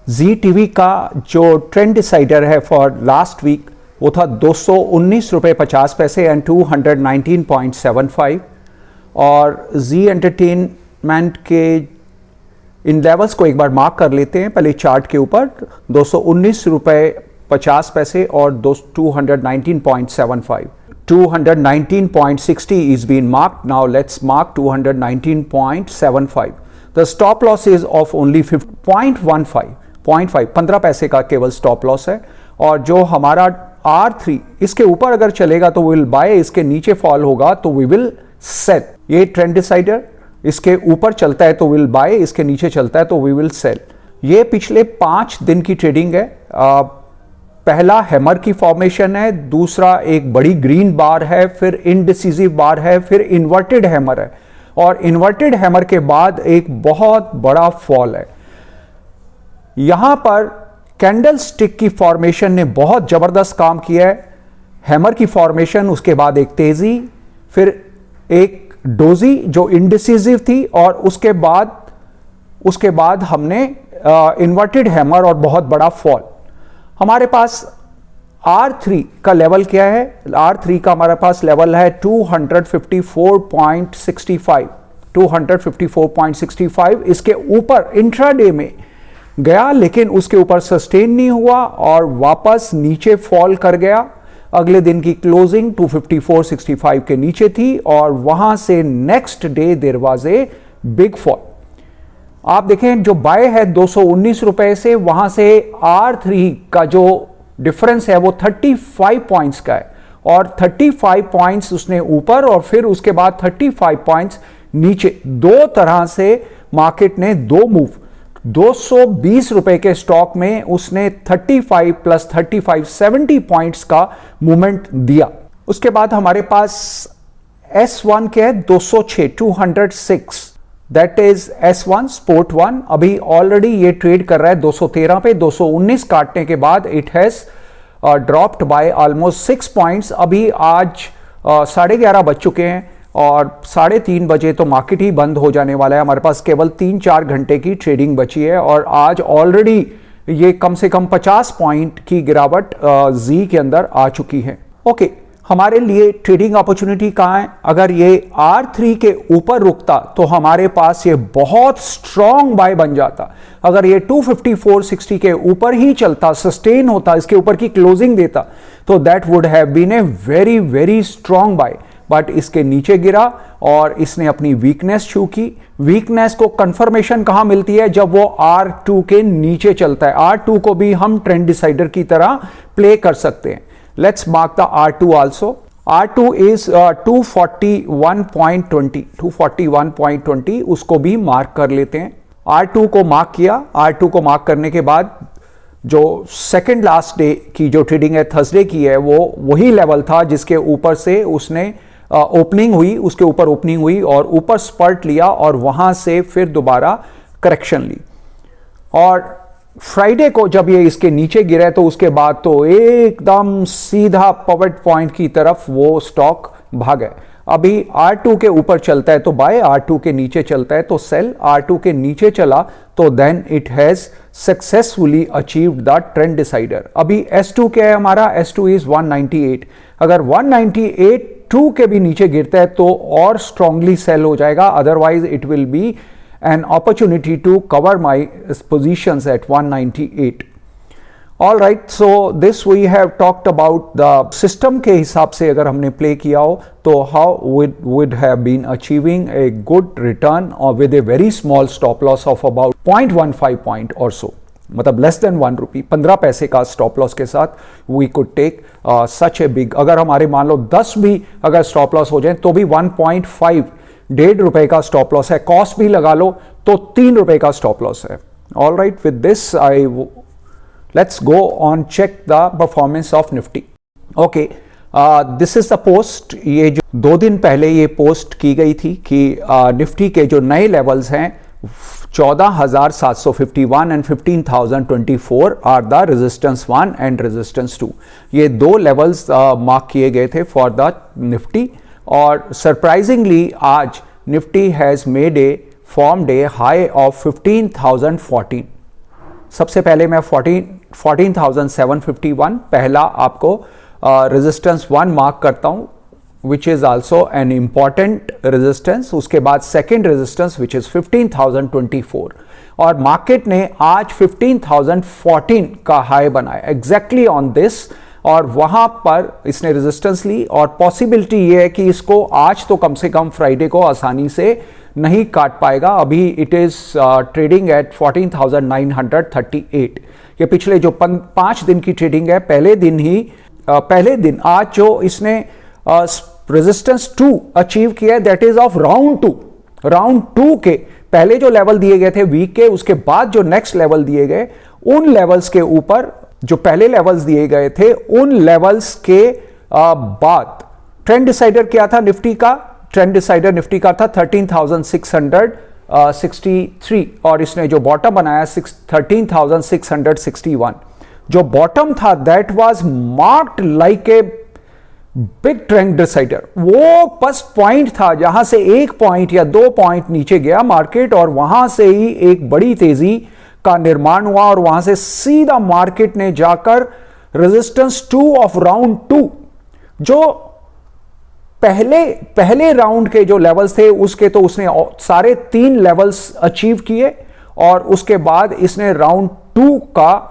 जी TV का जो trend decider है फॉर लास्ट वीक वो था 219 रुपये 50 पैसे एंड 219.75। और जी एंटरटेनमेंट के इन लेवल्स को एक बार मार्क कर लेते हैं पहले चार्ट के ऊपर। 219 रुपये 50 पैसे और 219.75। 219.60 is been marked. Now let's mark 219.75. The stop loss is of only 0.15 15 पैसे का केवल स्टॉप लॉस है। और जो हमारा R3 इसके ऊपर अगर चलेगा तो विल बाय, इसके नीचे फॉल होगा तो वी विल सेल। ये ट्रेंड डिसाइडर इसके ऊपर चलता है तो विल बाय, इसके नीचे चलता है तो वी विल सेल। ये पिछले 5 दिन की ट्रेडिंग है। पहला हैमर की फॉर्मेशन है, दूसरा एक बड़ी ग्रीन बार है, फिर इनडिसिसिव बार है, फिर इन्वर्टेड हैमर है और इन्वर्टेड हैमर के बाद एक बहुत बड़ा फॉल है। यहां पर कैंडल स्टिक की फॉर्मेशन ने बहुत जबरदस्त काम किया है। हैमर की फॉर्मेशन, उसके बाद एक तेजी, फिर एक डोजी जो इनडिसिसिव थी और उसके बाद हमने इन्वर्टेड हैमर और बहुत बड़ा फॉल। हमारे पास R3 का लेवल क्या है? R3 का हमारे पास लेवल है 254.65। 254.65 इसके ऊपर इंट्राडे में गया लेकिन उसके ऊपर सस्टेन नहीं हुआ और वापस नीचे फॉल कर गया। अगले दिन की क्लोजिंग 254.65 के नीचे थी और वहां से next day there was a big fall. आप देखें जो बाय है 219 रुपए से, वहां से R3 का जो डिफरेंस है वो 35 पॉइंट्स का है और 35 पॉइंट्स उसने ऊपर और फिर उसके बाद 35 पॉइंट्स नीचे। दो तरह से मार्केट ने दो मूव, 220 रुपए के स्टॉक में उसने 35 प्लस 35 70 पॉइंट्स का मूवमेंट दिया। उसके बाद हमारे पास S1 के है 206 दैट इज S1 स्पोर्ट 1। अभी ऑलरेडी ये ट्रेड कर रहा है 213 पे। 219 काटने के बाद it has dropped by almost 6 points. अभी आज 11:30 बज चुके हैं और 3:30 बजे तो मार्केट ही बंद हो जाने वाला है। हमारे पास केवल 3-4 घंटे की ट्रेडिंग बची है और आज ऑलरेडी ये कम से कम 50 पॉइंट की गिरावट जी के अंदर आ चुकी है। ओके, हमारे लिए ट्रेडिंग अपॉर्चुनिटी कहाँ है? अगर ये R3 के ऊपर रुकता तो हमारे पास ये बहुत स्ट्रॉन्ग बाय बन जाता। अगर ये 254.60 के ऊपर ही चलता, सस्टेन होता, इसके ऊपर की क्लोजिंग देता तो that would have been a very very strong buy. But इसके नीचे गिरा और इसने अपनी वीकनेस छू की। वीकनेस को कंफर्मेशन कहां मिलती है? जब वो R2 के नीचे चलता है। R2 को भी हम ट्रेंड डिसाइडर की तरह प्ले कर सकते हैं। Let's mark the R2 also. R2 is 241.20 241.20, उसको भी मार्क कर लेते हैं। R2 को मार्क किया। R2 को मार्क करने के बाद जो सेकेंड लास्ट डे की जो ट्रेडिंग है थर्सडे की है वो वही लेवल था जिसके ऊपर से उसने ओपनिंग हुई, उसके ऊपर ओपनिंग हुई और ऊपर स्पर्ट लिया और वहां से फिर दोबारा करेक्शन ली। और फ्राइडे को जब ये इसके नीचे गिरा तो उसके बाद तो एकदम सीधा पॉवर्ट पॉइंट की तरफ वो स्टॉक भागा। अभी R2 के ऊपर चलता है तो बाय, R2 के नीचे चलता है तो सेल। R2 के नीचे चला तो then it has successfully achieved the trend decider. अभी S2 क्या है हमारा? S2 is 198। अगर 198 के भी नीचे गिरता है तो और स्ट्रांगली सेल हो जाएगा, otherwise it will be an opportunity to cover my positions at 198. All right, so this we have talked about the system के हिसाब से अगर हमने play किया हो तो how would have been achieving a good return or with a very small stop loss of about 0.15 point or so, मतलब less than 1 rupee, 15 पैसे का stop loss के साथ we could take such a big, अगर हमारे मान लो 10 भी अगर stop loss हो जाए तो भी 1.5 ₹1.5 का स्टॉप लॉस है। कॉस्ट भी लगा लो तो ₹3 का स्टॉप लॉस है। All right, with this let's go on check the performance of Nifty. Okay, this is the post. ये जो 2 दिन पहले ये पोस्ट की गई थी कि निफ्टी के जो नए लेवल्स हैं 14,751 and 15,024 are the resistance 1 and resistance 2। ये 2 लेवल्स मार्क किए गए थे फॉर द निफ्टी और सरप्राइजिंगली आज Nifty has made a formed a high of 15,014। सबसे पहले मैं 14,751 पहला आपको रेजिस्टेंस 1 मार्क करता हूं, which is also an important resistance. उसके बाद सेकेंड रेजिस्टेंस विच इज 15,024, और मार्केट ने आज 15,014 का हाई बनाया एग्जैक्टली ऑन दिस, और वहां पर इसने रेजिस्टेंस ली, और पॉसिबिलिटी ये है कि इसको आज तो कम से कम फ्राइडे को आसानी से नहीं काट पाएगा। अभी इट इज ट्रेडिंग एट 14,938। ये पिछले जो 5 दिन की ट्रेडिंग है, पहले दिन आज जो इसने रेजिस्टेंस 2 अचीव किया है, that is of round to के पहले जो लेवल दिए गए थे वीक के, उसके बाद जो नेक्स्ट लेवल दिए गए, उन लेवल्स के ऊपर जो पहले लेवल्स दिए गए थे, उन लेवल्स के बाद ट्रेंड डिसाइडर क्या था निफ्टी का? ट्रेंड डिसाइडर निफ्टी का था 13,663, और इसने जो बॉटम बनाया 13,661। जो बॉटम था that was marked like a big trend decider. वो बस पॉइंट था जहां से 1 पॉइंट या 2 पॉइंट नीचे गया मार्केट, और वहां से ही एक बड़ी तेजी का निर्माण हुआ, और वहां से सीधा मार्केट ने जाकर रेजिस्टेंस 2 ऑफ राउंड 2, जो पहले राउंड के जो लेवल्स थे उसके, तो उसने सारे 3 लेवल्स अचीव किए, और उसके बाद इसने राउंड 2 का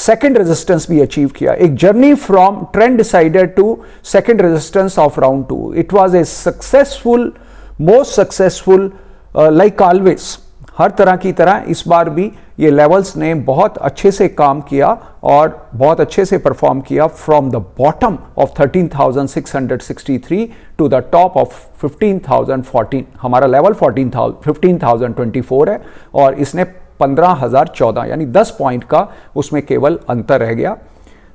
सेकेंड रेजिस्टेंस भी अचीव किया। एक journey from trend decider to second resistance of round 2। It was a successful, most successful, like always, हर तरह की तरह इस बार भी ये लेवल्स ने बहुत अच्छे से काम किया और बहुत अच्छे से परफॉर्म किया। From the bottom of 13,663 to the top of 15,014, हमारा लेवल 15,024 है, और इसने 15,014 यानी 10 पॉइंट का उसमें केवल अंतर रह गया।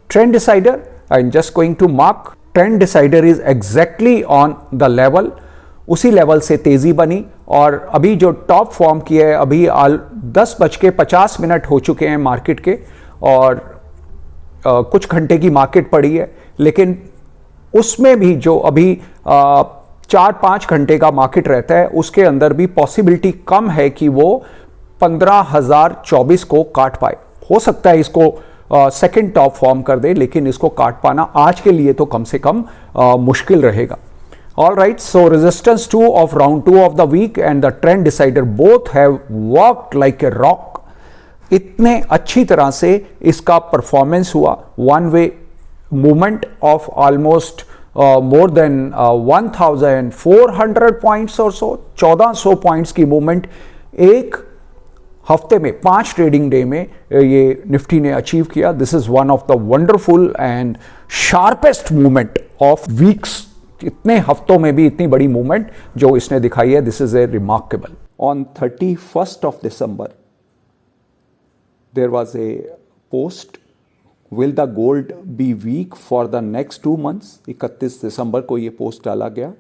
Trend decider, I am just going to mark, trend decider is exactly on the level, उसी लेवल से तेजी बनी, और अभी जो टॉप फॉर्म किया है, अभी 10:50 हो चुके हैं मार्केट के, और कुछ घंटे की मार्केट पड़ी है, लेकिन उसमें भी जो अभी 4-5 घंटे का मार्केट रहता है, उसके अंदर भी पॉसिबिलिटी कम है कि वो 15,024 को काट पाए। हो सकता है इसको सेकंड टॉप फॉर्म कर दे, लेकिन इसको काट पाना आज के लिए तो कम से कम मुश्किल रहेगा। All right, so resistance 2 of round 2 of the week and the trend decider both have worked like a rock. इतने अच्छी तरह से इसका परफॉर्मेंस हुआ, one way movement of almost more than 1,400 points और सो, 1,400 पॉइंट्स की मूवमेंट एक हफ्ते में, 5 ट्रेडिंग डे में ये निफ्टी ने अचीव किया। This is one of the wonderful and sharpest movement of weeks. इतने हफ्तों में भी इतनी बड़ी मूवमेंट जो इसने दिखाई है, this is a remarkable. On 31st of December there was a post, will the gold be weak for the next 2 months? 31 दिसंबर को ये पोस्ट डाला गया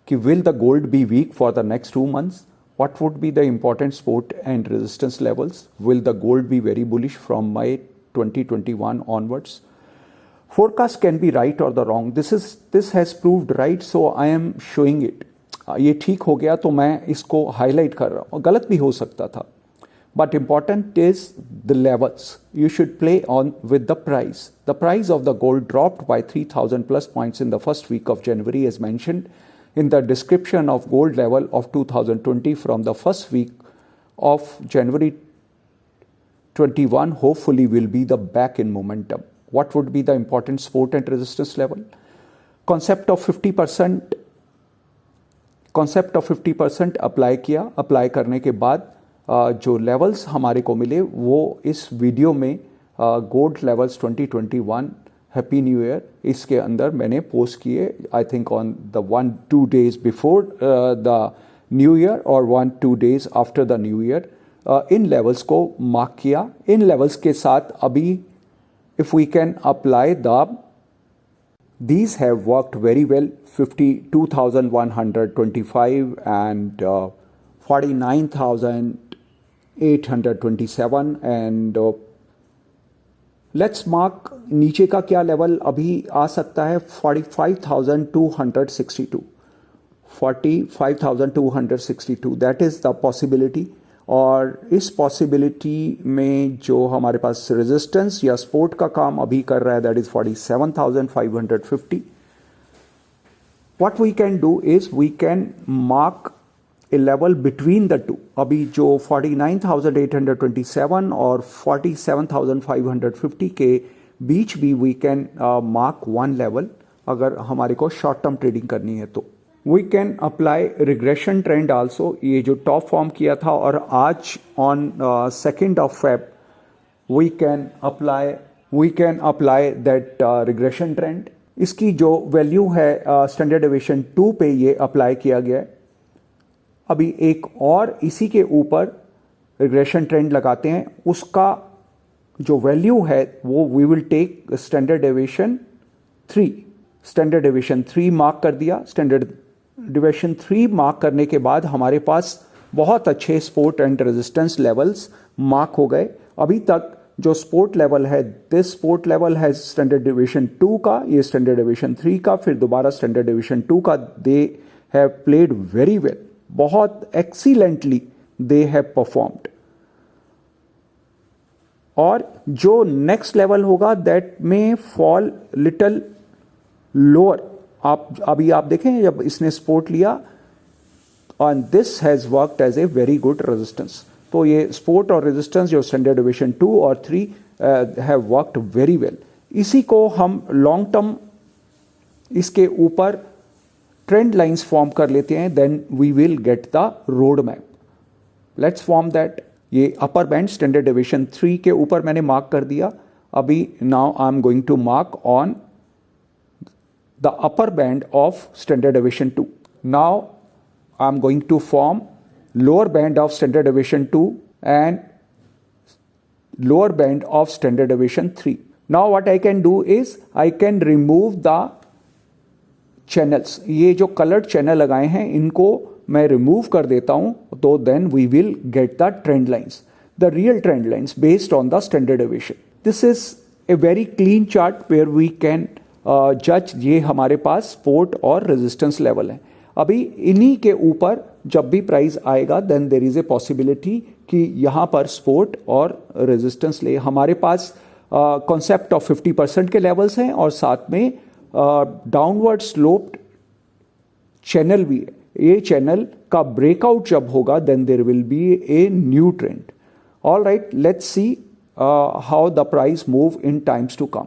कि will the gold be weak for the next 2 months? What would be the important support and resistance levels? Will the gold be very bullish from May 2021 onwards? Forecast can be right or the wrong. This has proved right, so I am showing it. ये ठीक हो गया तो मैं इसको highlight कर रहा हूँ, गलत भी हो सकता था, but important is the levels. You should play on with the price. The price of the gold dropped by 3,000 plus points in the first week of January, as mentioned in the description of gold level of 2020 from the first week of January 21 hopefully will be the back in momentum. What would be the important support and resistance level? Concept of 50% apply किया। Apply करने के बाद जो levels हमारे को मिले वो इस वीडियो में gold levels 2021 happy new year इसके अंदर मैंने पोस्ट किए। I think on the 1-2 days before the new year और 1-2 days after the new year in levels को मार्क किया। इन लेवल्स के साथ अभी if we can apply these have worked very well, 52,125 and 49,827 and let's mark नीचे का क्या level अभी आ सकता है 45,262 that is the possibility। और इस पॉसिबिलिटी में जो हमारे पास रेजिस्टेंस या सपोर्ट का काम अभी कर रहा है that is 47,550. What we can do is we can mark a level between the two. अभी जो 49,827 और 47,550 के बीच भी we can mark one level अगर हमारे को शॉर्ट टर्म ट्रेडिंग करनी है तो. We can apply regression trend also. ये जो टॉप फॉर्म किया था और आज on 2nd of Feb we can apply that regression trend. इसकी जो वैल्यू है स्टैंडर्ड डेविएशन 2 पे ये अप्लाई किया गया है. अभी एक और इसी के ऊपर रिग्रेशन ट्रेंड लगाते हैं. उसका जो वैल्यू है वो we will take standard deviation 3. Standard deviation 3 mark कर दिया. स्टैंडर्ड डेविएशन 3 मार्क करने के बाद हमारे पास बहुत अच्छे support and resistance levels mark हो गए. अभी तक जो सपोर्ट लेवल है दिस सपोर्ट लेवल है स्टैंडर्ड डेविएशन 2 का, ये स्टैंडर्ड डेविएशन 3 का, फिर दोबारा स्टैंडर्ड डेविएशन 2 का. They have played very well. बहुत एक्सीलेंटली दे हैव परफॉर्म्ड. और जो नेक्स्ट लेवल होगा दैट में फॉल लिटल लोअर. अभी आप देखें जब इसने सपोर्ट लिया and this has worked as a very good resistance. तो ये सपोर्ट और रेजिस्टेंस जो स्टैंडर्ड डेविएशन 2 और 3 हैव वर्कड वेरी वेल. इसी को हम लॉन्ग टर्म इसके ऊपर ट्रेंड लाइंस फॉर्म कर लेते हैं. Then we will get the road map. Let's form that. ये अपर बैंड स्टैंडर्ड डेविएशन 3 के ऊपर मैंने मार्क कर दिया. अभी now I am going to mark on the upper band of standard deviation 2. Now I am going to form lower band of standard deviation 2 and lower band of standard deviation 3. Now what I can do is I can remove the channels. ये जो colored channel लगाए हैं इनको मैं remove कर देता हूँ. तो then we will get the trend lines, the real trend lines based on the standard deviation. This is a very clean chart where we can judge ये हमारे पास support और resistance level है. अभी इन्हीं के ऊपर जब भी प्राइस आएगा then there is a possibility कि यहाँ पर सपोर्ट और रेजिस्टेंस ले. हमारे पास कॉन्सेप्ट ऑफ 50% के लेवल्स हैं और साथ में डाउनवर्ड स्लोप्ड चैनल भी है. ये चैनल का ब्रेकआउट जब होगा then there will be a new trend. All right, let's see how the price move in times to come.